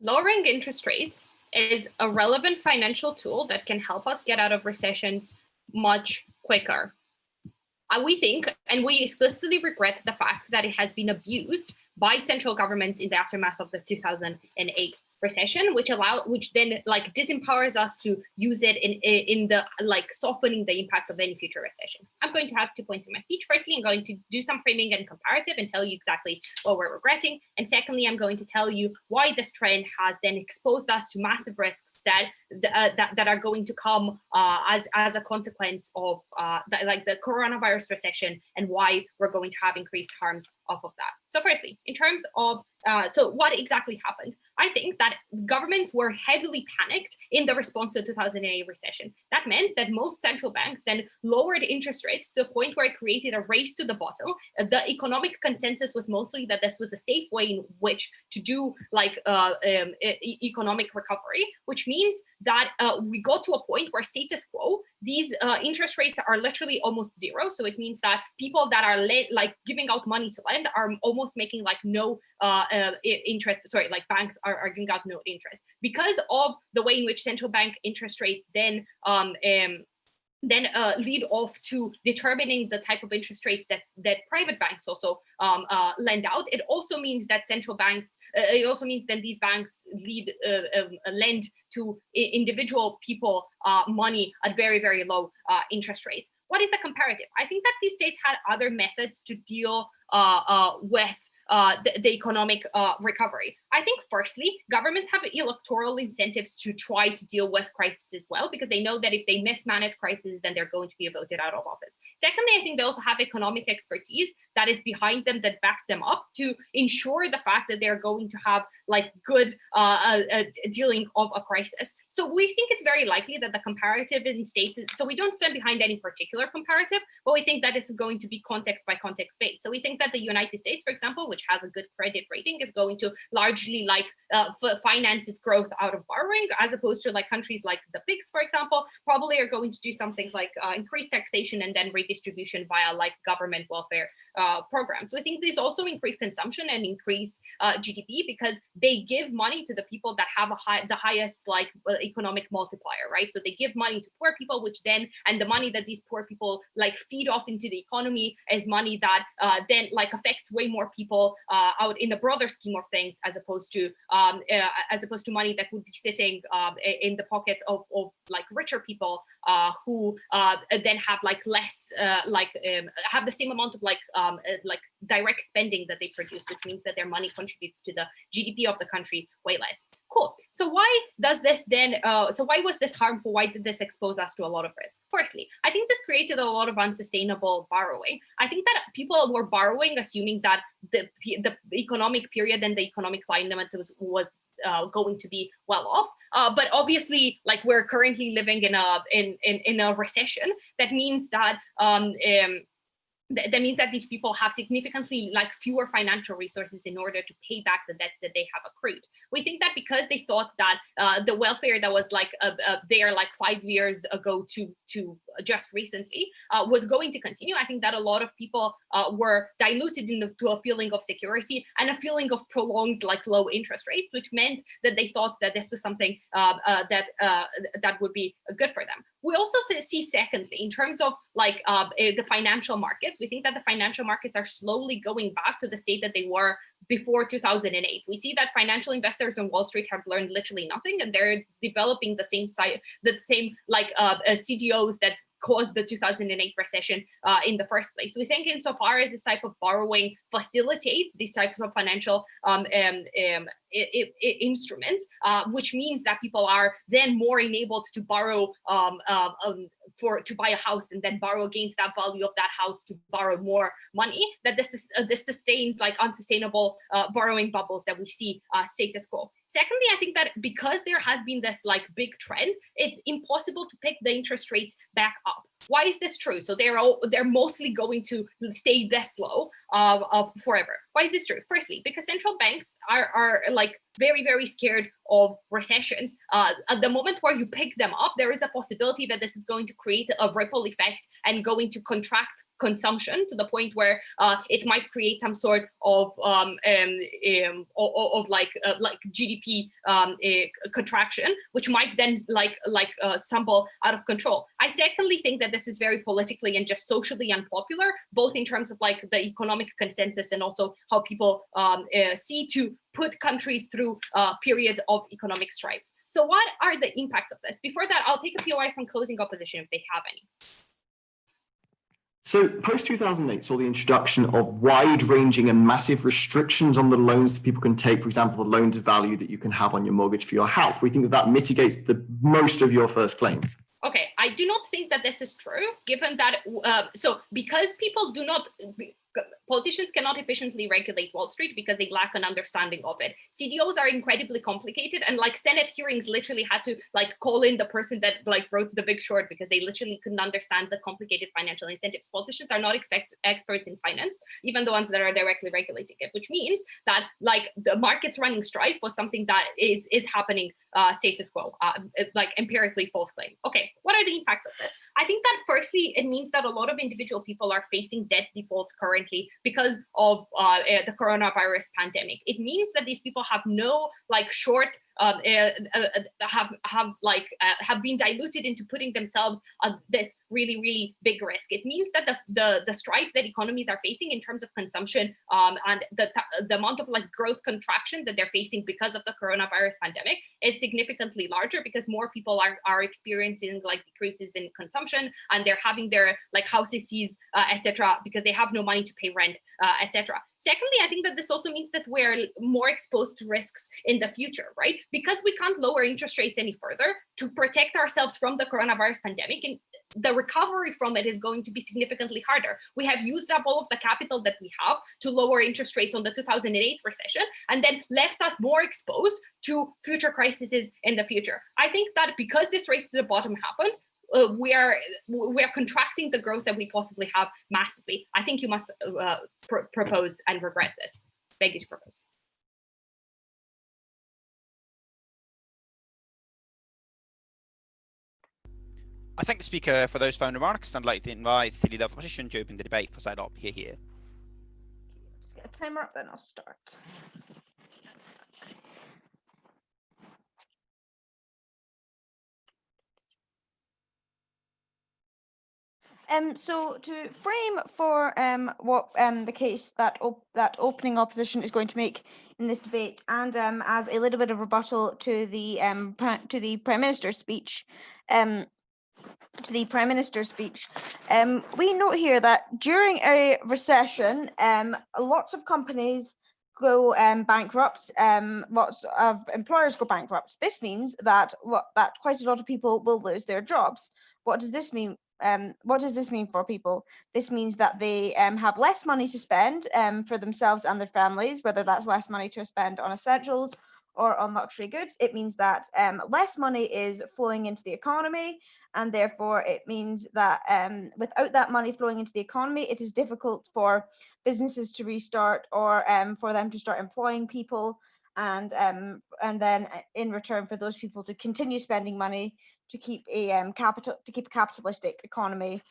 Lowering interest rates is a relevant financial tool that can help us get out of recessions much quicker. We think, and we explicitly regret the fact that it has been abused by central governments in the aftermath of the 2008 recession, which then like disempowers us to use it in the like softening the impact of any future recession. I'm going to have 2 points in my speech. Firstly, I'm going to do some framing and comparative and tell you exactly what we're regretting. And secondly, I'm going to tell you why this trend has then exposed us to massive risks that are going to come as a consequence of the coronavirus recession, and why we're going to have increased harms off of that. So firstly, in terms of so what exactly happened? I think that governments were heavily panicked in the response to the 2008 recession. That meant that most central banks then lowered interest rates to the point where it created a race to the bottom. The economic consensus was mostly that this was a safe way in which to do like economic recovery, which means that we got to a point where status quo, these interest rates are literally almost zero. So it means that people that are like giving out money to lend are almost making like no interest, sorry, like banks are giving out no interest because of the way in which central bank interest rates then lead off to determining the type of interest rates that private banks also lend out. It also means that central banks, it also means that these banks lend to individual people money at very, very low interest rates. What is the comparative? I think that these states had other methods to deal with the economic recovery. I think firstly, governments have electoral incentives to try to deal with crisis as well, because they know that if they mismanage crises, then they're going to be voted out of office. Secondly, I think they also have economic expertise that is behind them, that backs them up to ensure the fact that they're going to have like good dealing of a crisis. So we think it's very likely that the comparative in states, so we don't stand behind any particular comparative, but we think that this is going to be context by context based. So we think that the United States, for example, which has a good credit rating, is going to largely like finance its growth out of borrowing, as opposed to like countries like the PIGS, for example, probably are going to do something like increase taxation and then redistribution via like government welfare programs. So I think these also increase consumption and increase GDP because they give money to the people that have the highest like economic multiplier, right? So they give money to poor people, which then, and the money that these poor people like feed off into the economy is money that then like affects way more people out in the broader scheme of things, as opposed to money that would be sitting in the pockets of like richer people who then have like less have the same amount of like direct spending that they produce, which means that their money contributes to the GDP of the country way less. Cool. So why does this then, so why was this harmful? Why did this expose us to a lot of risk? Firstly, I think this created a lot of unsustainable borrowing. I think that people were borrowing assuming that the economic period and the economic climate was going to be well off, but obviously, like we're currently living in a recession. That means that these people have significantly like fewer financial resources in order to pay back the debts that they have accrued. We think that because they thought that the welfare that was like there like 5 years ago to just recently was going to continue. I think that a lot of people were diluted into a feeling of security and a feeling of prolonged like low interest rates, which meant that they thought that this was something that would be good for them. We also see, secondly, in terms of like the financial markets, we think that the financial markets are slowly going back to the state that they were before 2008. We see that financial investors on Wall Street have learned literally nothing, and they're developing the same CDOs that caused the 2008 recession in the first place. So we think insofar as this type of borrowing facilitates these types of financial instruments, which means that people are then more enabled to borrow to buy a house and then borrow against that value of that house to borrow more money, that this sustains like unsustainable borrowing bubbles that we see status quo. Secondly, I think that because there has been this like big trend, it's impossible to pick the interest rates back up. Why is this true? So they're mostly going to stay this low forever. Why is this true? Firstly, because central banks are like very, very scared of recessions. At the moment where you pick them up, there is a possibility that this is going to create a ripple effect and going to contract consumption to the point where it might create some sort of like GDP contraction, which might then stumble out of control. I secondly think that this is very politically and just socially unpopular, both in terms of like the economic consensus and also how people see to put countries through periods of economic strife. So what are the impacts of this? Before that, I'll take a POI from closing opposition if they have any. So post-2008 saw the introduction of wide-ranging and massive restrictions on the loans that people can take, for example, the loan to value that you can have on your mortgage for your house. We think that that mitigates the most of your first claim. Okay, I do not think that this is true, given that, so because people do not, politicians cannot efficiently regulate Wall Street because they lack an understanding of it. CDOs are incredibly complicated, and like Senate hearings literally had to like call in the person that like wrote The Big Short because they literally couldn't understand the complicated financial incentives. Politicians are not experts in finance, even the ones that are directly regulating it, which means that like the markets running strife was something that is happening status quo, like empirically false claim. Okay, what are the impacts of this? I think that firstly, it means that a lot of individual people are facing debt defaults currently because of the coronavirus pandemic. It means that these people have no like short have been diluted into putting themselves on this really big risk. It means that the strife that economies are facing in terms of consumption and the amount of like growth contraction that they're facing because of the coronavirus pandemic is significantly larger, because more people are experiencing like decreases in consumption, and they're having their like houses seized, etc., because they have no money to pay rent, etc. Secondly, I think that this also means that we're more exposed to risks in the future, right? Because we can't lower interest rates any further to protect ourselves from the coronavirus pandemic, and the recovery from it is going to be significantly harder. We have used up all of the capital that we have to lower interest rates on the 2008 recession, and then left us more exposed to future crises in the future. I think that because this race to the bottom happened, we are contracting the growth that we possibly have massively. I think you must propose and regret this. Beg you to propose. I thank the speaker for those phone remarks. I'd like to invite the leader of opposition to open the debate for side up here. Just get a timer up, then I'll start. So to frame for what the case that opening opposition is going to make in this debate, and as a little bit of rebuttal to the Prime Minister's speech, we note here that during a recession, lots of companies go bankrupt, lots of employers go bankrupt. This means that quite a lot of people will lose their jobs. What does this mean? What does this mean for people? This means that they have less money to spend for themselves and their families, whether that's less money to spend on essentials or on luxury goods. It means that less money is flowing into the economy, and therefore it means that without that money flowing into the economy, it is difficult for businesses to restart or for them to start employing people, and then in return for those people to continue spending money to keep a capitalistic economy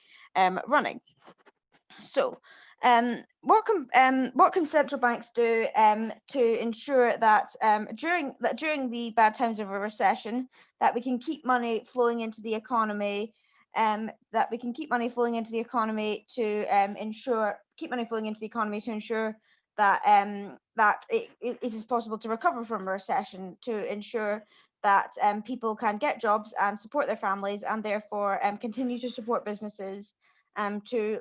running. So what can central banks do to ensure that during the bad times of a recession, that we can keep money flowing into the economy, to ensure that it is possible to recover from a recession, to ensure that people can get jobs and support their families, and therefore continue to support businesses,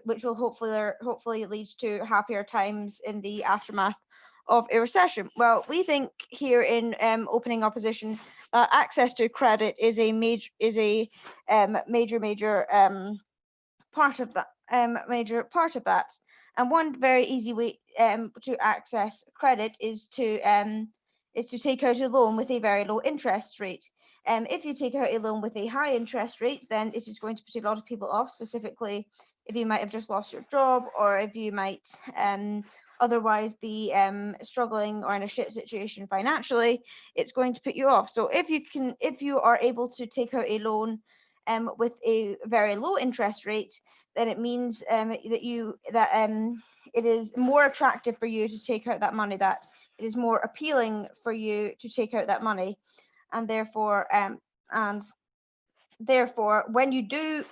which will hopefully lead to happier times in the aftermath of a recession. Well, we think here in opening opposition that access to credit is a major part of that. And one very easy way to access credit is to take out a loan with a very low interest rate. If you take out a loan with a high interest rate, then it is going to put a lot of people off, specifically if you might have just lost your job, or if you might otherwise be struggling or in a shit situation financially. It's going to put you off. So if you are able to take out a loan with a very low interest rate, then it means that it is more attractive for you to take out that money, that it is more appealing for you to take out that money, and therefore when you do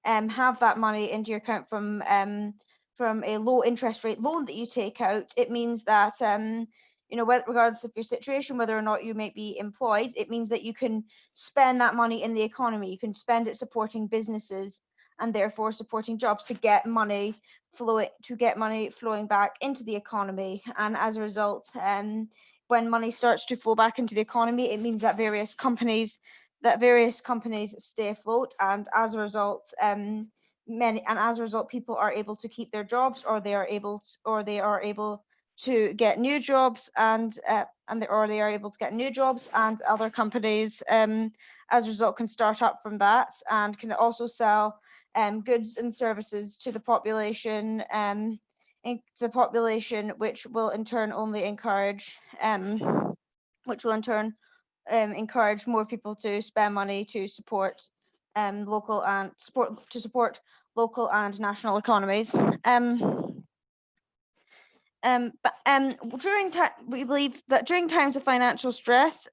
have that money into your account from a low interest rate loan that you take out, it means that regardless of your situation, whether or not you may be employed, it means that you can spend that money in the economy. You can spend it supporting businesses and therefore supporting jobs to get money flowing back into the economy. And as a result, when money starts to flow back into the economy, it means that various companies stay afloat, and as a result, people are able to keep their jobs, or they are able to get new jobs, and other companies as a result can start up from that and can also sell goods and services to the population, which will in turn encourage more people to spend money to support local and national economies. We believe that during times of financial stress,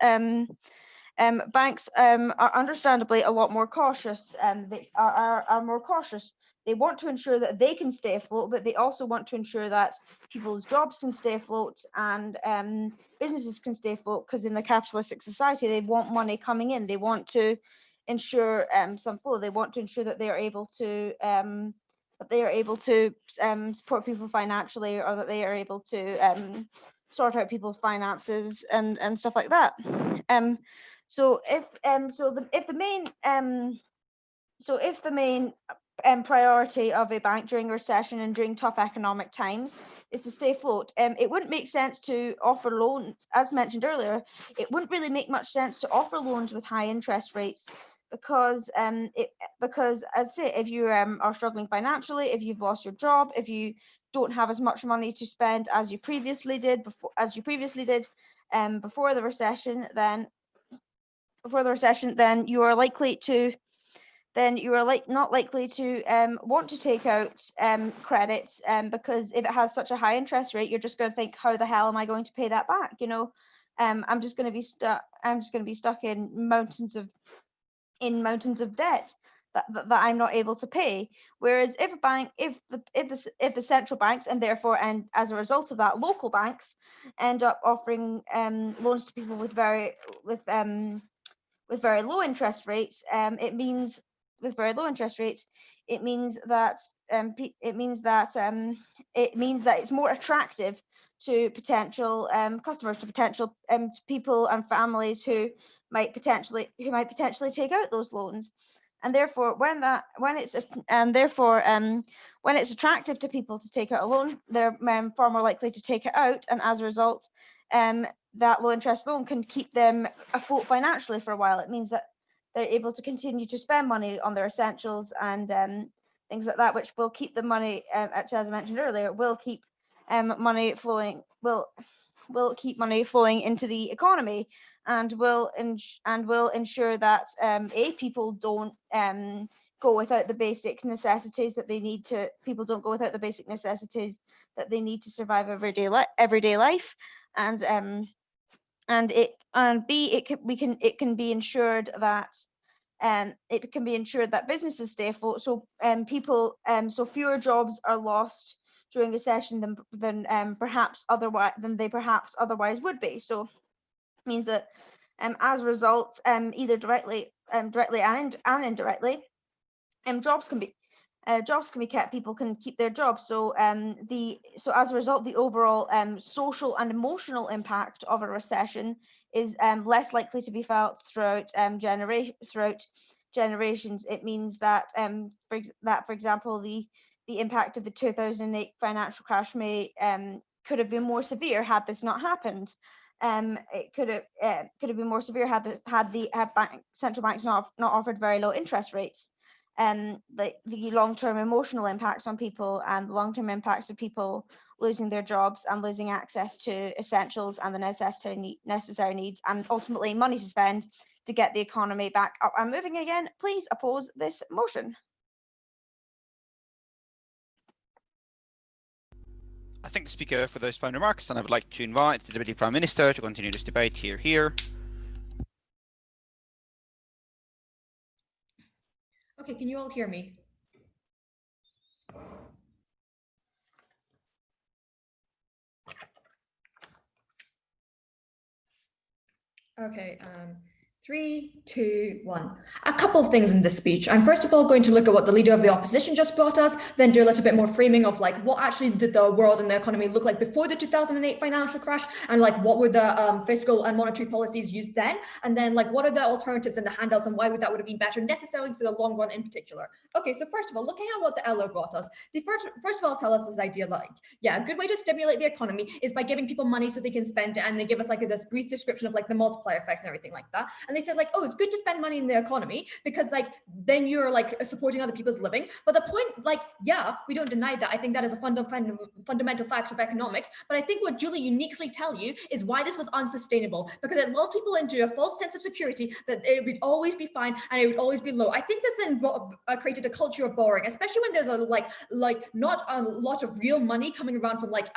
banks are understandably a lot more cautious. They are more cautious. They want to ensure that they can stay afloat, but they also want to ensure that people's jobs can stay afloat and businesses can stay afloat, because in the capitalistic society, they want money coming in. They want to ensure some flow. They want to ensure that they are able to support people financially, or that they are able to sort out people's finances and stuff like that. So if the main priority of a bank during a recession and during tough economic times is to stay afloat, it wouldn't make sense to offer loans. As mentioned earlier, it wouldn't really make much sense to offer loans with high interest rates, because as I say, if you are struggling financially, if you've lost your job, if you don't have as much money to spend as you previously did before the recession, then you are not likely to want to take out credits, because if it has such a high interest rate, you're just going to think, how the hell am I going to pay that back? I'm just going to be stuck in mountains of debt that I'm not able to pay. Whereas if the central banks, and as a result of that, local banks, end up offering loans to people with very low interest rates, it means that it's more attractive to potential customers, to potential people and families who might potentially take out those loans. And therefore, when it's attractive to people to take out a loan, they're far more likely to take it out, and as a result, that low interest loan can keep them afloat financially for a while. It means that they're able to continue to spend money on their essentials and things like that, which will keep the money, actually, as I mentioned earlier, will keep money flowing into the economy, and will ensure that people don't go without the basic necessities that they need to. People don't go without the basic necessities that they need to survive everyday life, it can be ensured that businesses stay afloat. So so fewer jobs are lost during a recession than they perhaps otherwise would be. So it means that as a result, either directly and indirectly, jobs can be kept. People can keep their jobs. So as a result, the overall social and emotional impact of a recession is less likely to be felt throughout generations. It means that for example, the impact of the 2008 financial crash could have been more severe had this not happened. It could have been more severe had central banks not offered very low interest rates. The long-term emotional impacts on people, and the long-term impacts of people losing their jobs and losing access to essentials and the necessary needs, and ultimately money to spend to get the economy back up and moving again, please oppose this motion. I thank the speaker for those final remarks, and I would like to invite the Deputy Prime Minister to continue this debate here. Okay, can you all hear me? Okay, 3, 2, 1. A couple of things in this speech. I'm first of all going to look at what the leader of the opposition just brought us, then do a little bit more framing of like what actually did the world and the economy look like before the 2008 financial crash, and like what were the fiscal and monetary policies used then, and then like what are the alternatives and the handouts and why that would have been better necessarily for the long run in particular. Okay, so first of all, looking at what the LO brought us, they first of all tell us this idea like, yeah, a good way to stimulate the economy is by giving people money so they can spend it, and they give us like this brief description of like the multiplier effect and everything like that. And they said like, oh, it's good to spend money in the economy because like then you're like supporting other people's living. But the point, like, yeah, we don't deny that. I think that is a fundamental fact of economics. But I think what Julie uniquely tell you is why this was unsustainable, because it lulled people into a false sense of security that it would always be fine and it would always be low. I think this then created a culture of borrowing, especially when there's a like not a lot of real money coming around from like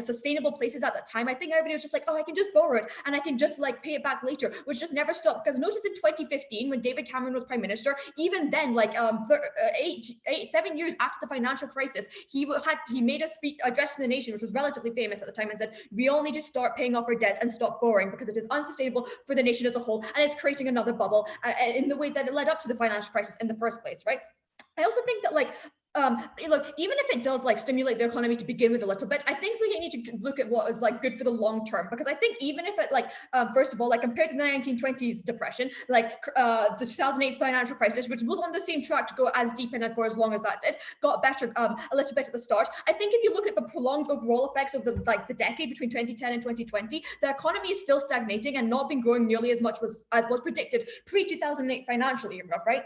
sustainable places at that time. I think everybody was just like, oh, I can just borrow it and I can just like pay it back later, which just never stopped. Because notice in 2015, when David Cameron was prime minister, even then, like 7 years after the financial crisis, he made a speech address to the nation, which was relatively famous at the time, and said, we all need to start paying off our debts and stop borrowing because it is unsustainable for the nation as a whole, and it's creating another bubble in the way that it led up to the financial crisis in the first place, right? I also think that like, look, even if it does like stimulate the economy to begin with a little bit, I think we need to look at what is like good for the long term, because I think even if it like first of all, like compared to the 1920s depression, like the 2008 financial crisis, which was on the same track to go as deep in and for as long as that did, got better a little bit at the start. I think if you look at the prolonged overall effects of the decade between 2010 and 2020, the economy is still stagnating and not been growing nearly as much as was predicted pre-2008 financial era, right?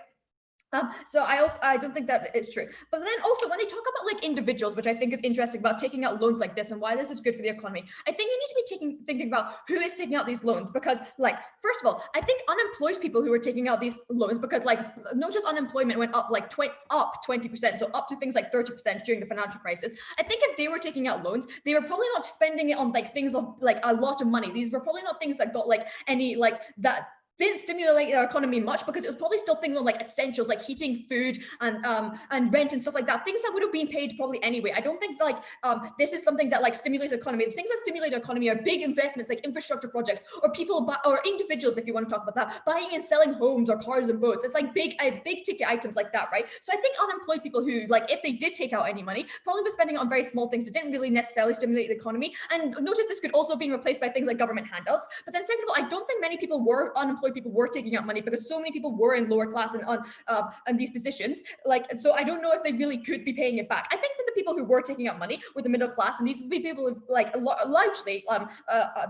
So I don't think that is true. But then also when they talk about like individuals, which I think is interesting about taking out loans like this and why this is good for the economy, I think you need to be thinking about who is taking out these loans, because like, first of all, I think unemployed people who are taking out these loans, because like notice unemployment went up like 20%, so up to things like 30% during the financial crisis. I think if they were taking out loans, they were probably not spending it on like things of like a lot of money. These were probably not things that got like any like that didn't stimulate our economy much, because it was probably still things on like essentials like heating, food, and rent and stuff like that, things that would have been paid probably anyway. I don't think like this is something that like stimulates the economy. The things that stimulate the economy are big investments like infrastructure projects, or people or individuals, if you want to talk about that, buying and selling homes or cars and boats. It's like big ticket items like that, right? So I think unemployed people who like, if they did take out any money, probably were spending it on very small things that didn't really necessarily stimulate the economy. And notice this could also be replaced by things like government handouts. But then second of all, I don't think many unemployed people were taking out money, because so many people were in lower class and on these positions. Like, so I don't know if they really could be paying it back. I think that the people who were taking out money were the middle class, and these would be people who've like largely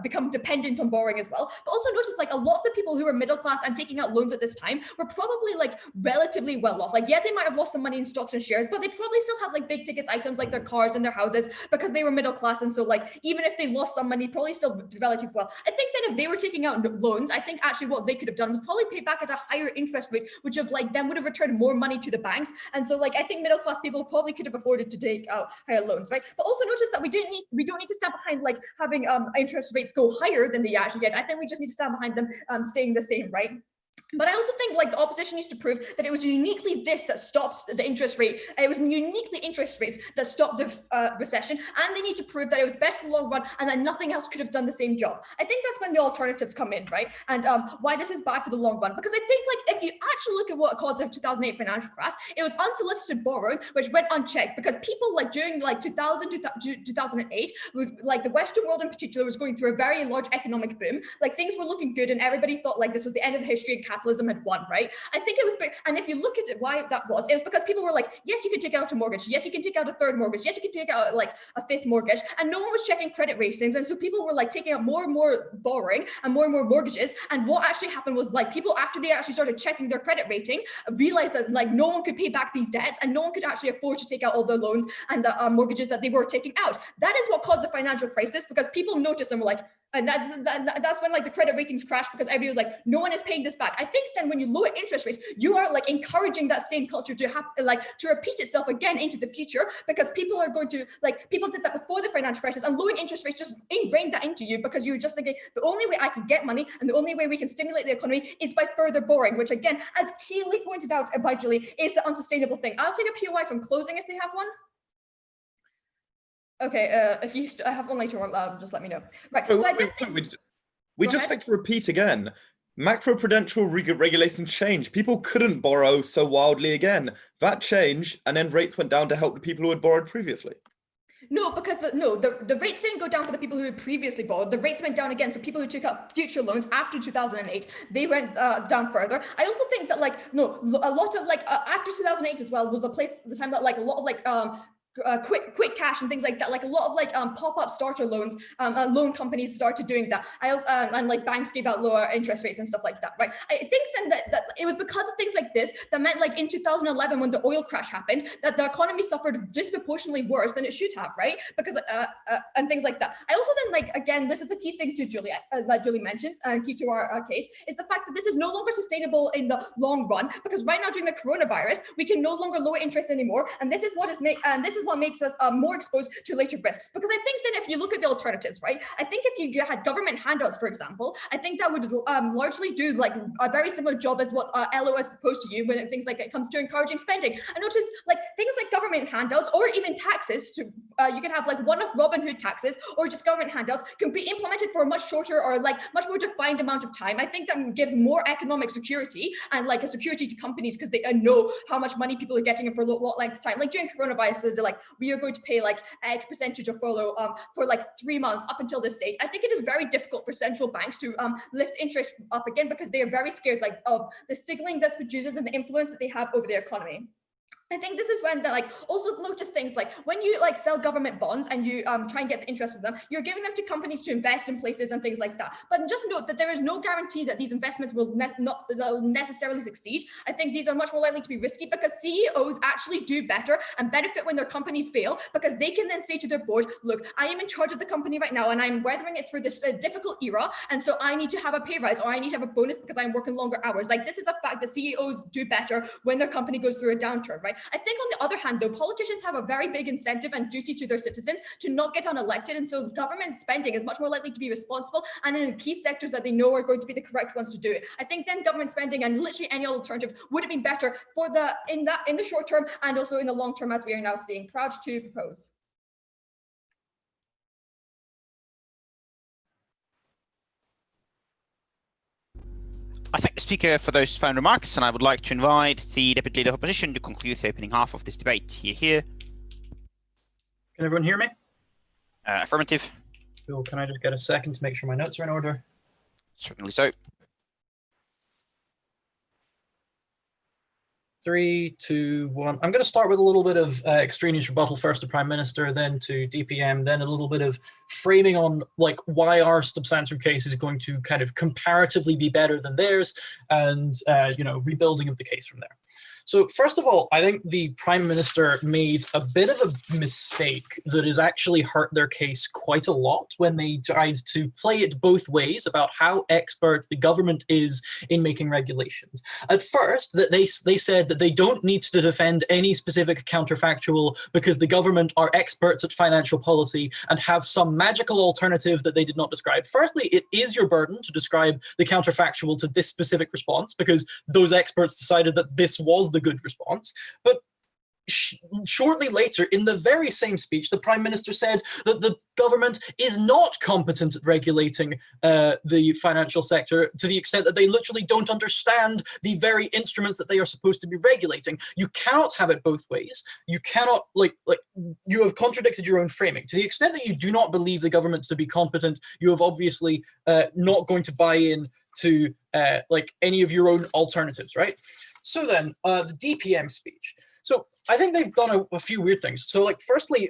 become dependent on borrowing as well. But also notice like a lot of the people who were middle class and taking out loans at this time were probably like relatively well off. Like, yeah, they might have lost some money in stocks and shares, but they probably still had like big tickets items like their cars and their houses, because they were middle class. And so like, even if they lost some money, probably still relatively well. I think that if they were taking out loans, I think actually what they could have done was probably pay back at a higher interest rate, which of like then would have returned more money to the banks. And so like, I think middle class people probably could have afforded to take out higher loans, right? But also notice that we don't need to stand behind like having interest rates go higher than they actually did. I think we just need to stand behind them staying the same, right? But I also think like the opposition needs to prove that it was uniquely this that stopped the interest rate. It was uniquely interest rates that stopped the recession, and they need to prove that it was best for the long run and that nothing else could have done the same job. I think that's when the alternatives come in, right? And why this is bad for the long run. Because I think like if you actually look at what caused the 2008 financial crash, it was unsolicited borrowing, which went unchecked, because people like during like 2000 to 2008 was like the Western world in particular was going through a very large economic boom. Like things were looking good and everybody thought like this was the end of the history of capitalism. capitalism had won, right? I think it was big. And if you look at it, why that was, it was because people were like, yes, you can take out a mortgage. Yes, you can take out a third mortgage. Yes, you can take out like a fifth mortgage. And no one was checking credit ratings. And so people were like taking out more and more borrowing and more mortgages. And what actually happened was like people, after they actually started checking their credit rating, realized that like no one could pay back these debts and no one could actually afford to take out all the loans and the mortgages that they were taking out. That is what caused the financial crisis, because people noticed and were like, and that's when like the credit ratings crashed, because everybody was like, no one is paying this back. I think then when you lower interest rates, you are like encouraging that same culture to have like to repeat itself again into the future, because people are going to like, people did that before the financial crisis, and lowering interest rates just ingrained that into you, because you're just thinking the only way I can get money and the only way we can stimulate the economy is by further borrowing, which again, as Keely pointed out by Julie, is the unsustainable thing. I'll take a POI from closing if they have one. Okay, if you have one later on, just let me know. Right, so I did think... We just like to repeat again, macroprudential regulation changed. People couldn't borrow so wildly again. That changed, and then rates went down to help the people who had borrowed previously. No, because the rates didn't go down for the people who had previously borrowed. The rates went down again. So people who took out future loans after 2008, they went down further. I also think that like, a lot of like, after 2008 as well was the time that like a lot of like, quick cash and things like that, like a lot of like pop-up starter loans, loan companies started doing that. I also and like banks gave out lower interest rates and stuff like that, right? I think then that it was because of things like this that meant like in 2011 when the oil crash happened, that the economy suffered disproportionately worse than it should have, right? Because and things like that. I also then like, again, this is the key thing to Julie that Julie mentions and key to our case, is the fact that this is no longer sustainable in the long run, because right now during the coronavirus we can no longer lower interest anymore, and this is what what makes us more exposed to later risks. Because I think that if you look at the alternatives, right, I think if you had government handouts, for example, I think that would largely do like a very similar job as what LO has proposed to you when things like it comes to encouraging spending. I notice like things like government handouts or even taxes to you can have like one-off Robin Hood taxes or just government handouts can be implemented for a much shorter or like much more defined amount of time. I think that gives more economic security and like a security to companies, because they know how much money people are getting for a lot length of time. Like during coronavirus, so they're like, we are going to pay like X percentage of furlough for like 3 months up until this date. I think it is very difficult for central banks to lift interest up again, because they are very scared like of the signaling this produces and the influence that they have over their economy. I think this is when like also notice things like when you like sell government bonds and you try and get the interest from them, you're giving them to companies to invest in places and things like that. But just note that there is no guarantee that these investments will not necessarily succeed. I think these are much more likely to be risky, because CEOs actually do better and benefit when their companies fail, because they can then say to their board, look, I am in charge of the company right now and I'm weathering it through this difficult era, and so I need to have a pay rise or I need to have a bonus because I'm working longer hours. Like this is a fact that CEOs do better when their company goes through a downturn, right? I think on the other hand, though, politicians have a very big incentive and duty to their citizens to not get unelected. And so government spending is much more likely to be responsible and in key sectors that they know are going to be the correct ones to do it. I think then government spending and literally any alternative would have been better for in the short term and also in the long term, as we are now seeing. Proud to propose. I thank the speaker for those final remarks, and I would like to invite the Deputy Leader of Opposition to conclude the opening half of this debate. Here. Can everyone hear me? Affirmative. Cool. Can I just get a second to make sure my notes are in order? Certainly so. 3, 2, 1. I'm going to start with a little bit of extraneous rebuttal, first to Prime Minister, then to DPM, then a little bit of framing on like why our substantive case is going to kind of comparatively be better than theirs, and rebuilding of the case from there. So first of all, I think the Prime Minister made a bit of a mistake that has actually hurt their case quite a lot when they tried to play it both ways about how expert the government is in making regulations. At first, that they said that they don't need to defend any specific counterfactual because the government are experts at financial policy and have some magical alternative that they did not describe. Firstly, it is your burden to describe the counterfactual to this specific response because those experts decided that this was the good response. But shortly later, in the very same speech, the Prime Minister said that the government is not competent at regulating the financial sector to the extent that they literally don't understand the very instruments that they are supposed to be regulating. You cannot have it both ways. You cannot, you have contradicted your own framing. To the extent that you do not believe the government to be competent, you have obviously not going to buy in to like any of your own alternatives, right? So then the DPM speech. So I think they've done a few weird things. So like, firstly,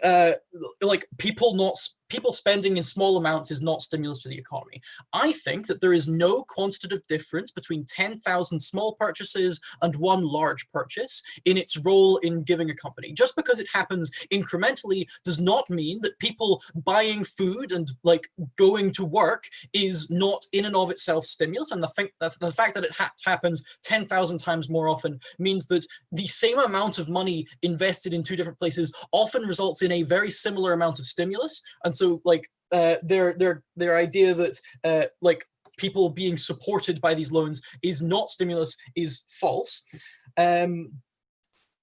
like people spending in small amounts is not stimulus to the economy. I think that there is no quantitative difference between 10,000 small purchases and one large purchase in its role in giving a company. Just because it happens incrementally does not mean that people buying food and like going to work is not in and of itself stimulus. And the fact that it happens 10,000 times more often means that the same amount of money invested in two different places often results in a very similar amount of stimulus. And so like their idea that like people being supported by these loans is not stimulus is false. Then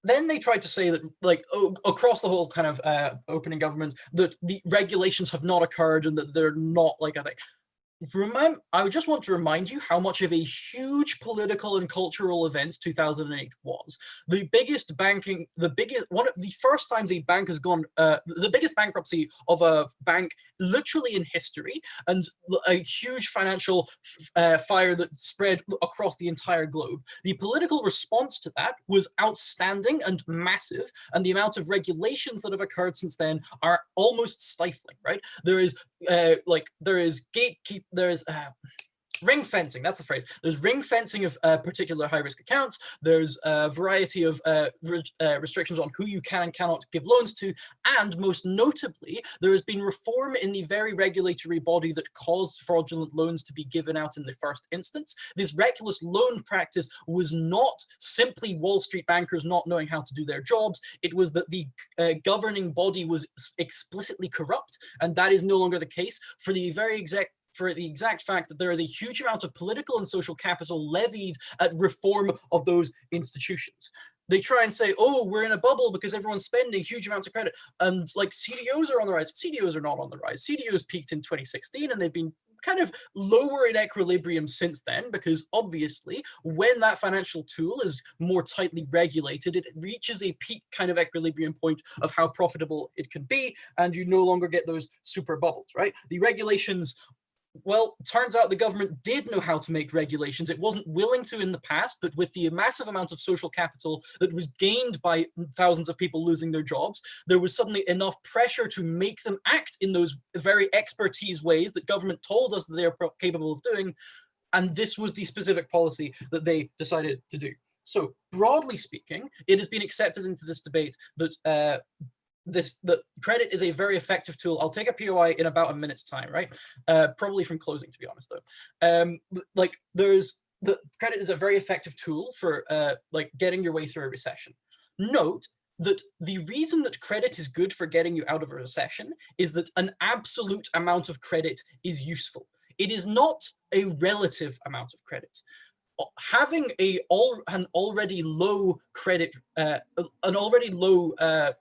they tried to say that, like, across the whole kind of opening government, that the regulations have not occurred and that they're not like a thing. I just want to remind you how much of a huge political and cultural event 2008 was. The biggest one of the first times a bank has gone, the biggest bankruptcy of a bank literally in history, and a huge financial fire that spread across the entire globe. The political response to that was outstanding and massive, and the amount of regulations that have occurred since then are almost stifling, right? There is ring fencing, that's the phrase. There's ring fencing of particular high-risk accounts. There's a variety of restrictions on who you can and cannot give loans to. And most notably, there has been reform in the very regulatory body that caused fraudulent loans to be given out in the first instance. This reckless loan practice was not simply Wall Street bankers not knowing how to do their jobs. It was that the governing body was explicitly corrupt, and that is no longer the case for the exact fact that there is a huge amount of political and social capital levied at reform of those institutions. They try and say, oh, we're in a bubble because everyone's spending huge amounts of credit, and like CDOs are on the rise. CDOs are not on the rise. CDOs peaked in 2016 and they've been kind of lower in equilibrium since then, because obviously when that financial tool is more tightly regulated, it reaches a peak kind of equilibrium point of how profitable it can be, and you no longer get those super bubbles, right? The regulations, well, turns out the government did know how to make regulations. It wasn't willing to in the past, but with the massive amount of social capital that was gained by thousands of people losing their jobs, there was suddenly enough pressure to make them act in those very expertise ways that government told us that they are capable of doing. And this was the specific policy that they decided to do. So broadly speaking, it has been accepted into this debate that that credit is a very effective tool. I'll take a POI in about a minute's time, right? Probably from closing, to be honest, though. Like the credit is a very effective tool for like getting your way through a recession. Note that the reason that credit is good for getting you out of a recession is that an absolute amount of credit is useful. It is not a relative amount of credit. Having an already low credit, an already low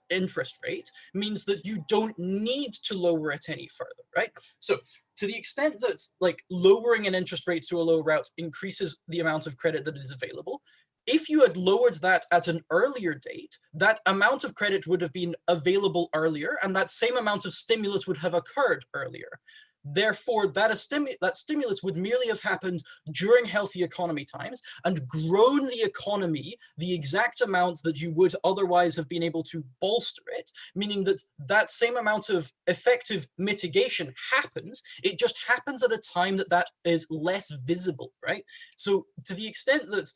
interest rate means that you don't need to lower it any further, right? So to the extent that like lowering an interest rate to a low route increases the amount of credit that is available, if you had lowered that at an earlier date, that amount of credit would have been available earlier, and that same amount of stimulus would have occurred earlier. Therefore, that stimulus would merely have happened during healthy economy times and grown the economy the exact amount that you would otherwise have been able to bolster it, meaning that that same amount of effective mitigation happens. It just happens at a time that is less visible, right? So to the extent that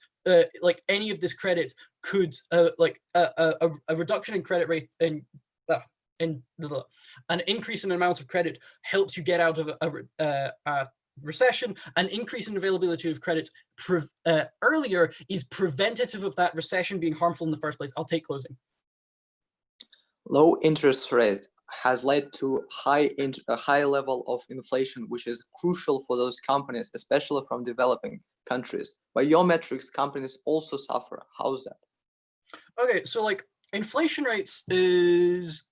like any of this credit could like a reduction in credit rate an increase in the amount of credit helps you get out of a recession. An increase in availability of credit earlier is preventative of that recession being harmful in the first place. I'll take closing. Low interest rate has led to a high level of inflation, which is crucial for those companies, especially from developing countries. By your metrics, companies also suffer. How's that? Okay, so like inflation rates is...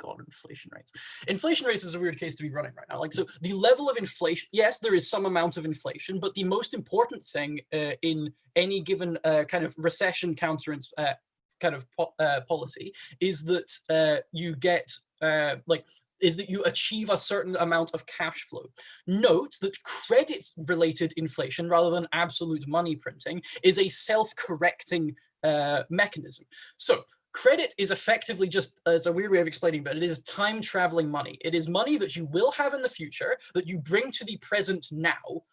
God, inflation rates. Inflation rates is a weird case to be running right now. Like, so the level of inflation, yes, there is some amount of inflation, but the most important thing in any given kind of recession counterance kind of policy is that you get like is that you achieve a certain amount of cash flow. Note that credit-related inflation, rather than absolute money printing, is a self-correcting mechanism. So credit is effectively just, it's a weird way of explaining, but it is time-traveling money. It is money that you will have in the future that you bring to the present now,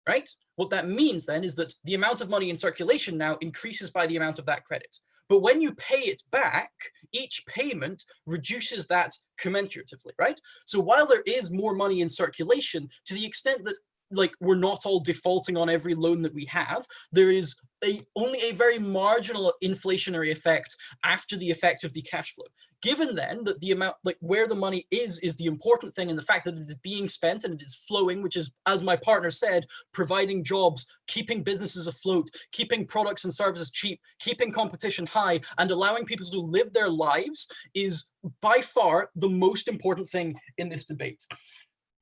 right? What that means then is that the amount of money in circulation now increases by the amount of that credit. But when you pay it back, each payment reduces that commensuratively, right? So while there is more money in circulation, to the extent that like we're not all defaulting on every loan that we have, there is only a very marginal inflationary effect after the effect of the cash flow. Given then that the amount, like where the money is the important thing, and the fact that it is being spent and it is flowing, which is, as my partner said, providing jobs, keeping businesses afloat, keeping products and services cheap, keeping competition high, and allowing people to live their lives is by far the most important thing in this debate.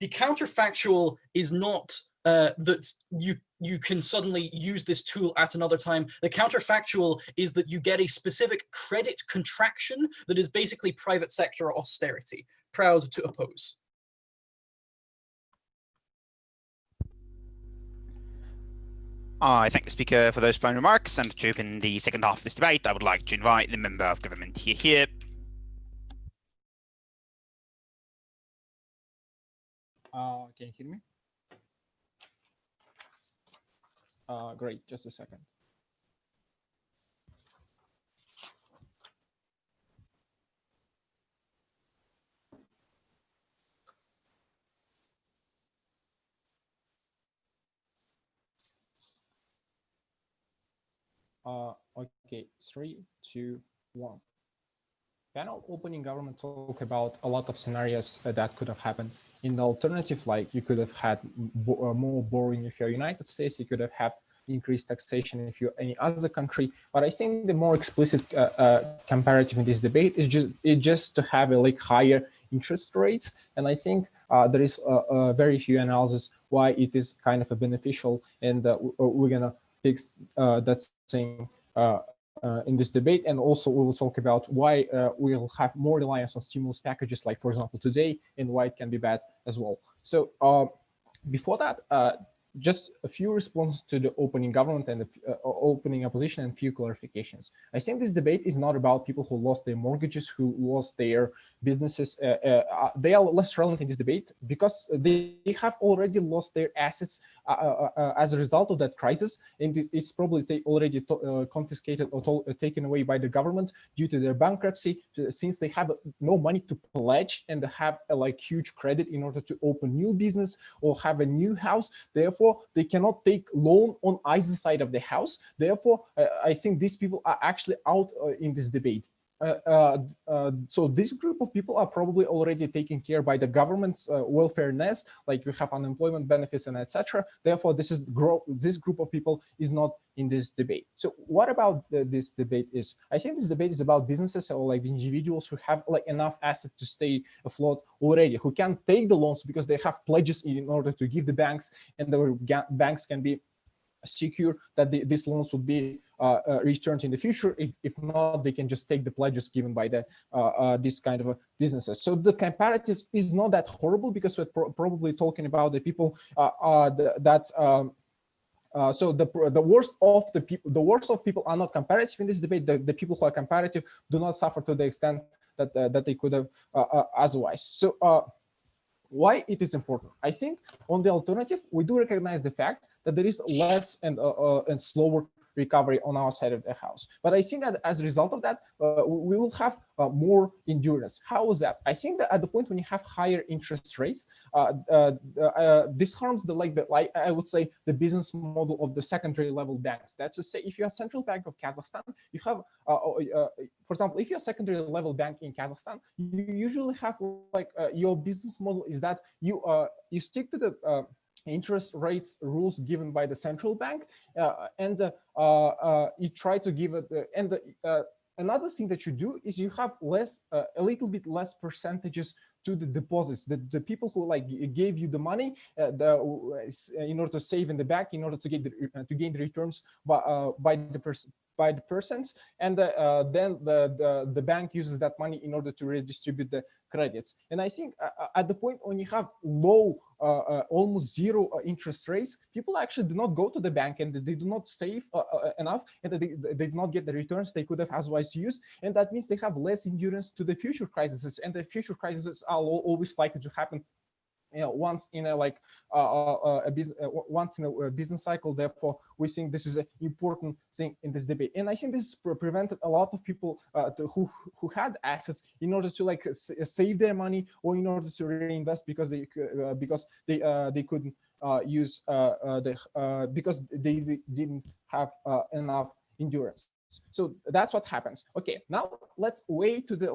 The counterfactual is not that you can suddenly use this tool at another time. The counterfactual is that you get a specific credit contraction that is basically private sector austerity. Proud to oppose. I thank the speaker for those final remarks, and to open the second half of this debate, I would like to invite the member of government here. Can you hear me? Great, just a second. Okay, 3, 2, 1. Panel opening government talk about a lot of scenarios that could have happened. In the alternative, like you could have had more borrowing if you're United States, you could have had increased taxation if you're any other country. But I think the more explicit comparative in this debate is just to have a like higher interest rates. And I think there is a very few analysis why it is kind of a beneficial, and we're gonna fix that thing in this debate. And also we will talk about why we'll have more reliance on stimulus packages, like for example today, and why it can be bad as well. So before that, just a few responses to the opening government and the opening opposition, and few clarifications. I think this debate is not about people who lost their mortgages, who lost their businesses. They are less relevant in this debate because they have already lost their assets as a result of that crisis, and it's probably already confiscated or taken away by the government due to their bankruptcy, since they have no money to pledge and have a like huge credit in order to open new business or have a new house. Therefore, they cannot take loan on either side of the house. Therefore, I think these people are actually out in this debate. So this group of people are probably already taken care by the government's welfare nest, like you have unemployment benefits and etc. Therefore, this group of people is not in this debate. So what about this debate is? I think this debate is about businesses or like individuals who have like enough assets to stay afloat already, who can take the loans because they have pledges in order to give the banks, and the banks can be secure that these loans would be returned in the future. If not, they can just take the pledges given by the this kind of businesses. So the comparative is not that horrible, because we're probably talking about the people so the worst of people are not comparative in this debate. The people who are comparative do not suffer to the extent that they could have otherwise. So why it is important? I think on the alternative, we do recognize the fact that there is less and slower recovery on our side of the house. But I think that as a result of that, we will have more endurance. How is that? I think that at the point when you have higher interest rates, this harms I would say the business model of the secondary level banks. That's to say, if you're a Central Bank of Kazakhstan, you have, for example, if you're a secondary level bank in Kazakhstan, you usually have like your business model is that you stick to the interest rates rules given by the central bank, and you try to give it. Another thing that you do is you have a little bit less percentages to the deposits. The people who like gave you the money in order to save in the bank, in order to gain the returns by the by the persons, and then the bank uses that money in order to redistribute the credits. And I think at the point when you have low, almost zero interest rates, people actually do not go to the bank, and they do not save enough, and they do not get the returns they could have otherwise used. And that means they have less endurance to the future crises, and the future crises are always likely to happen once in a once in a business cycle. Therefore, we think this is an important thing in this debate, and I think this prevented a lot of people who had assets in order to save their money or in order to reinvest because they couldn't use because they didn't have enough endurance. So that's what happens. Okay, now let's weigh to the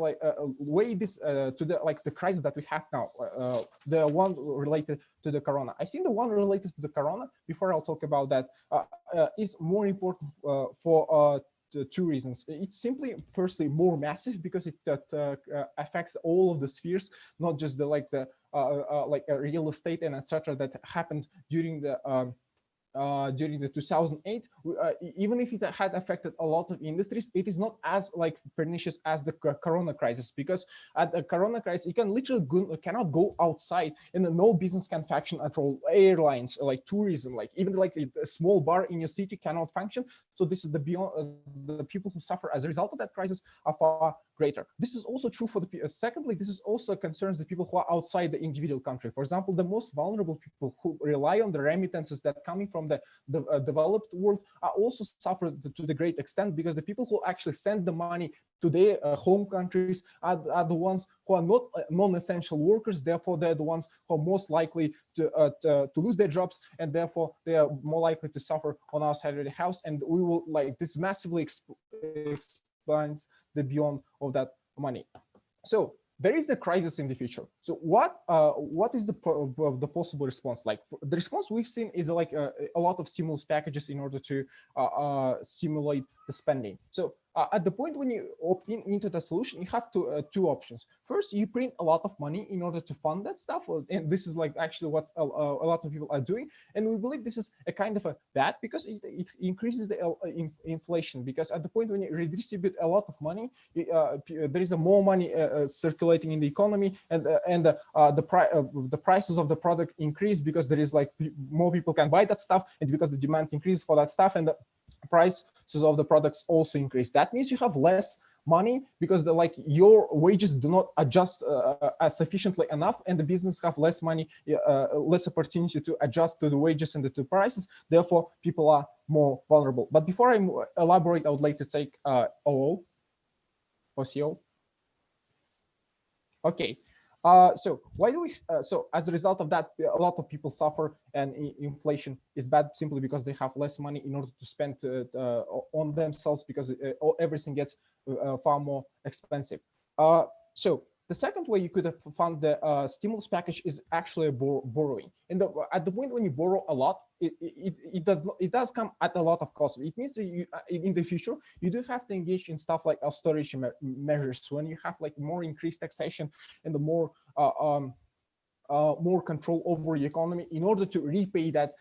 weigh this to the crisis that we have now, the one related to the corona. I think the one related to the corona, before I'll talk about that, is more important for two reasons. It's simply, firstly, more massive because it affects all of the spheres, not just the real estate and etc. that happened during the 2008. Even if it had affected a lot of industries, it is not as pernicious as the corona crisis, because at the corona crisis you can literally cannot go outside and no business can function at all. Airlines, tourism, even a small bar in your city cannot function. So this is the people who suffer as a result of that crisis are far greater. This is also true for the secondly, this is also concerns the people who are outside the individual country. For example, the most vulnerable people who rely on the remittances that coming from the developed world are also suffered to the great extent, because the people who actually send the money to their home countries are the ones who are not non-essential workers. Therefore, they're the ones who are most likely to lose their jobs, and therefore they are more likely to suffer on our side of the house. And we will this massively explains the beyond of that money. So there is a crisis in the future. So what is the possible response? The response we've seen is a lot of stimulus packages in order to stimulate the spending. So at the point when you opt into the solution, you have two options. First, you print a lot of money in order to fund that stuff, and this is actually what a lot of people are doing. And we believe this is a kind of a bad, because it increases the inflation. Because at the point when you redistribute a lot of money, there is more money circulating in the economy, and the prices of the product increase because there is more people can buy that stuff, and because the demand increases for that stuff, and the prices of the products also increase. That means you have less money because your wages do not adjust sufficiently enough, and the business have less money, less opportunity to adjust to the wages and the prices. Therefore, people are more vulnerable. But before I elaborate, I would like to take OO or CO. Okay. So why do we? So as a result of that, a lot of people suffer, and inflation is bad simply because they have less money in order to spend on themselves, because everything gets far more expensive. So the second way you could have found the stimulus package is actually borrowing. And at the point when you borrow a lot, it does come at a lot of cost. It means that you, in the future, you do have to engage in stuff like austerity measures, when you have more increased taxation and the more control over the economy in order to repay that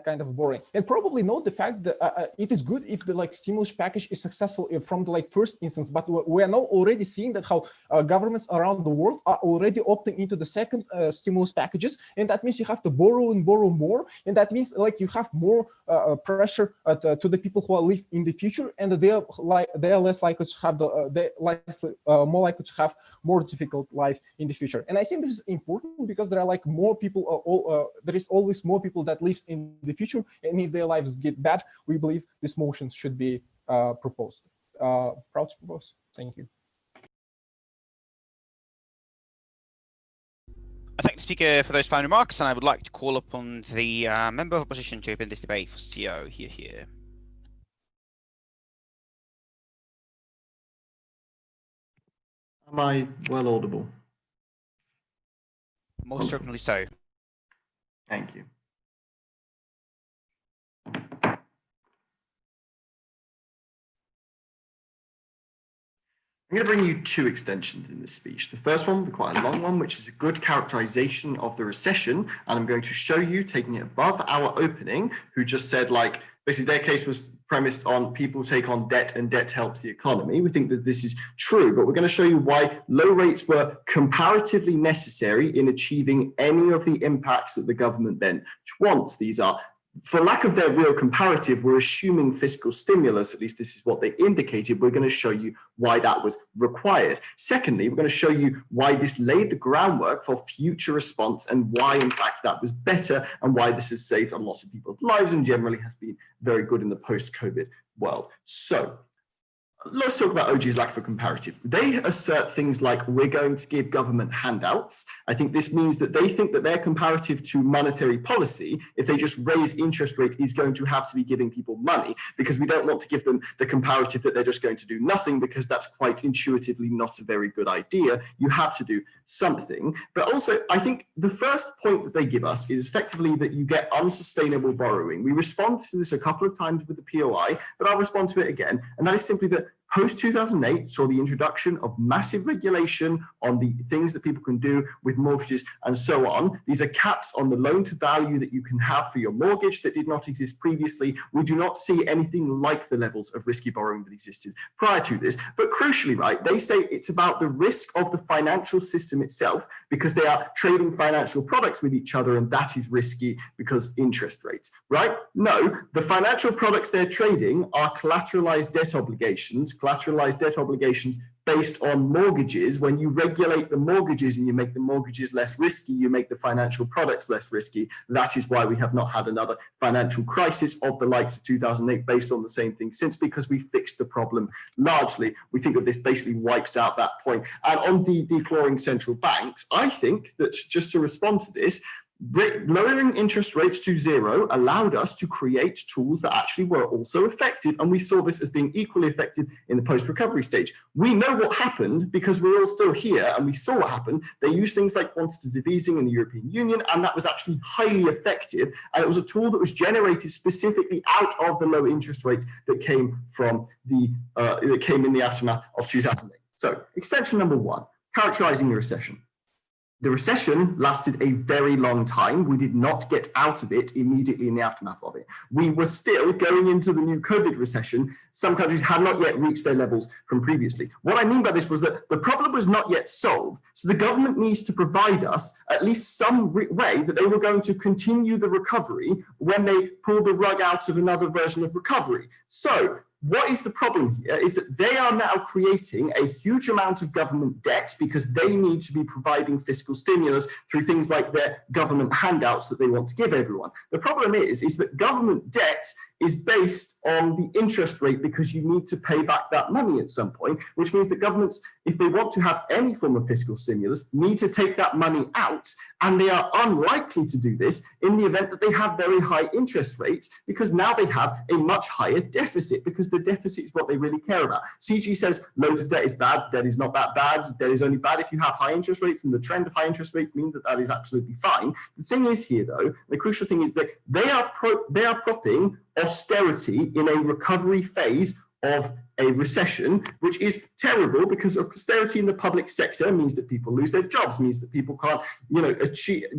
kind of borrowing. And probably note the fact that it is good if the stimulus package is successful from the first instance, but we are now already seeing that how governments around the world are already opting into the second stimulus packages, and that means you have to borrow and borrow more, and that means you have more pressure to the people who live in the future, and they are less likely to have more likely to have more difficult life in the future. And I think this is important because there are more people, there is always more people that lives in the future, and if their lives get bad, we believe this motion should be proposed. Proud to propose. Thank you. I thank the speaker for those final remarks, and I would like to call upon the member of opposition to open this debate for CO. Here. Am I well audible? Most certainly so. Thank you. I'm going to bring you two extensions in this speech. The first one will be quite a long one, which is a good characterization of the recession. And I'm going to show you, taking it above our opening, who just said, basically their case was premised on people take on debt and debt helps the economy. We think that this is true, but we're going to show you why low rates were comparatively necessary in achieving any of the impacts that the government then wants. These are, for lack of their real comparative, we're assuming fiscal stimulus, at least this is what they indicated. We're going to show you why that was required. Secondly, we're going to show you why this laid the groundwork for future response and why, in fact, that was better and why this has saved a lot of people's lives and generally has been very good in the post-COVID world. So let's talk about OG's lack of a comparative. They assert things like, we're going to give government handouts. I think this means that they think that their comparative to monetary policy, if they just raise interest rates, is going to have to be giving people money, because we don't want to give them the comparative that they're just going to do nothing, because that's quite intuitively not a very good idea. You have to do something. But also, I think the first point that they give us is effectively that you get unsustainable borrowing. We respond to this a couple of times with the POI, but I'll respond to it again. And that is simply that post-2008 saw the introduction of massive regulation on the things that people can do with mortgages and so on. These are caps on the loan to value that you can have for your mortgage that did not exist previously. We do not see anything like the levels of risky borrowing that existed prior to this. But crucially, right, they say it's about the risk of the financial system itself, because they are trading financial products with each other, and that is risky because interest rates, right? No, the financial products they're trading are collateralized debt obligations based on mortgages. When you regulate the mortgages and you make the mortgages less risky, you make the financial products less risky. That is why we have not had another financial crisis of the likes of 2008 based on the same thing since, because we fixed the problem largely. We think that this basically wipes out that point. And on declawing central banks, I think that, just to respond to this, lowering interest rates to zero allowed us to create tools that actually were also effective, and we saw this as being equally effective in the post-recovery stage. We know what happened because we're all still here, and we saw what happened. They used things like quantitative easing in the European Union, and that was actually highly effective, and it was a tool that was generated specifically out of the low interest rates that came from the that came in the aftermath of 2008. So, extension number one, characterizing the recession. The recession lasted a very long time. We did not get out of it immediately in the aftermath of it. We were still going into the new COVID recession. Some countries had not yet reached their levels from previously. What I mean by this was that the problem was not yet solved. So the government needs to provide us at least some way that they were going to continue the recovery when they pull the rug out of another version of recovery. So what is the problem here is that they are now creating a huge amount of government debt because they need to be providing fiscal stimulus through things like their government handouts that they want to give everyone. The problem is that government debt is based on the interest rate because you need to pay back that money at some point, which means that governments, if they want to have any form of fiscal stimulus, need to take that money out, and they are unlikely to do this in the event that they have very high interest rates, because now they have a much higher deficit, because the deficit is what they really care about. CG says loads of debt is bad, debt is not that bad, debt is only bad if you have high interest rates, and the trend of high interest rates means that that is absolutely fine. The thing is here, though, the crucial thing is that they are propping austerity in a recovery phase of a recession, which is terrible because austerity in the public sector means that people lose their jobs, means that people can't,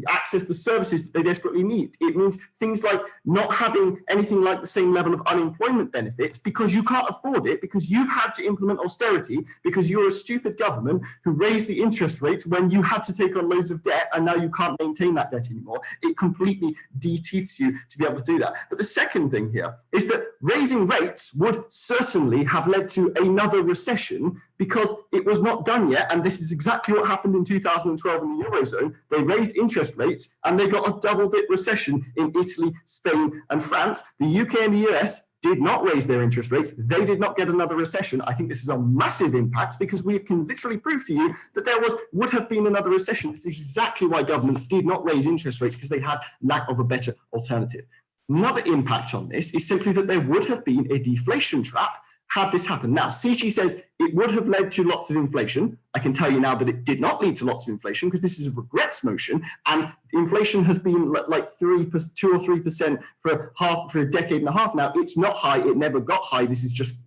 access the services that they desperately need. It means things like not having anything like the same level of unemployment benefits because you can't afford it, because you've had to implement austerity, because you're a stupid government who raised the interest rates when you had to take on loads of debt, and now you can't maintain that debt anymore. It completely de-teeths you to be able to do that. But the second thing here is that raising rates would certainly have led to another recession, because it was not done yet, and this is exactly what happened in 2012 in the Eurozone. They raised interest rates and they got a double-dip recession in Italy, Spain, and France. The UK and the US did not raise their interest rates. They did not get another recession. I think this is a massive impact, because we can literally prove to you that there would have been another recession. This is exactly why governments did not raise interest rates, because they had lack of a better alternative. Another impact on this is simply that there would have been a deflation trap had this happened. Now, CG says it would have led to lots of inflation. I can tell you now that it did not lead to lots of inflation, because this is a regrets motion, and inflation has been like 2 or 3% for a decade and a half now. It's not high. It never got high. This is just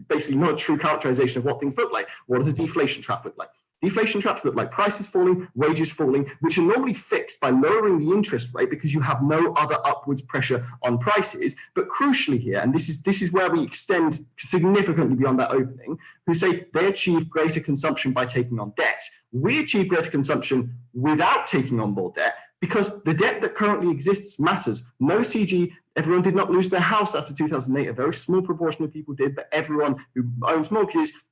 basically not a true characterization of what things look like. What does a deflation trap look like? Deflation traps look like prices falling, wages falling, which are normally fixed by lowering the interest rate because you have no other upwards pressure on prices. But crucially here, and this is where we extend significantly beyond that opening, who say they achieve greater consumption by taking on debt. We achieve greater consumption without taking on more debt because the debt that currently exists matters. No CG, everyone did not lose their house after 2008. A very small proportion of people did, but everyone who owns mortgages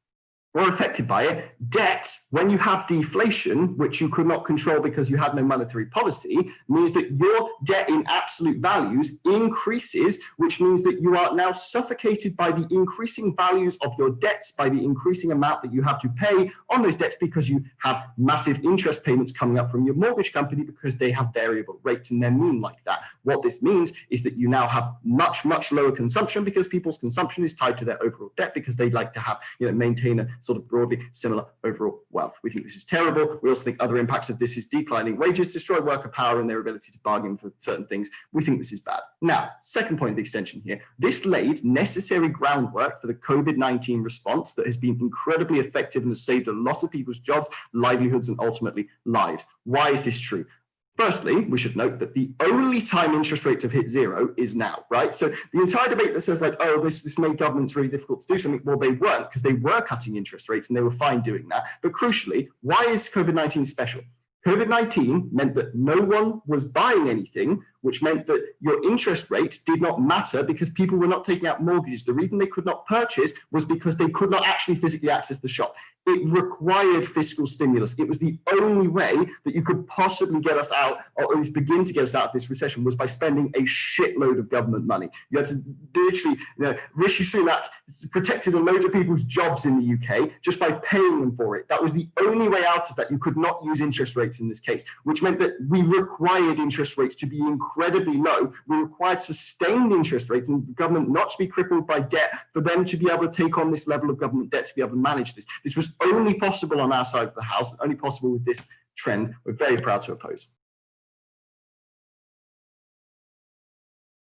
were affected by it. Debt, when you have deflation, which you could not control because you had no monetary policy, means that your debt in absolute values increases, which means that you are now suffocated by the increasing values of your debts, by the increasing amount that you have to pay on those debts because you have massive interest payments coming up from your mortgage company because they have variable rates and they're mean like that. What this means is that you now have much, much lower consumption because people's consumption is tied to their overall debt because they like to have, maintain a sort of broadly similar overall wealth. We think this is terrible. We also think other impacts of this is declining wages, destroy worker power and their ability to bargain for certain things. We think this is bad. Now, second point of the extension here, this laid necessary groundwork for the COVID-19 response that has been incredibly effective and has saved a lot of people's jobs, livelihoods, and ultimately lives. Why is this true? Firstly, we should note that the only time interest rates have hit zero is now, right? So the entire debate that says like, oh, this made governments really difficult to do something, well, they weren't because they were cutting interest rates and they were fine doing that. But crucially, why is COVID-19 special? COVID-19 meant that no one was buying anything, which meant that your interest rates did not matter because people were not taking out mortgages. The reason they could not purchase was because they could not actually physically access the shop. It required fiscal stimulus. It was the only way that you could possibly get us out, or at least begin to get us out of this recession, was by spending a shitload of government money. You had to literally, Rishi Sunak protected a load of people's jobs in the UK just by paying them for it. That was the only way out of that. You could not use interest rates in this case, which meant that we required interest rates to be incredibly low. We required sustained interest rates and the government not to be crippled by debt for them to be able to take on this level of government debt to be able to manage this. This was only possible on our side of the house, only possible with this trend we're very proud to oppose.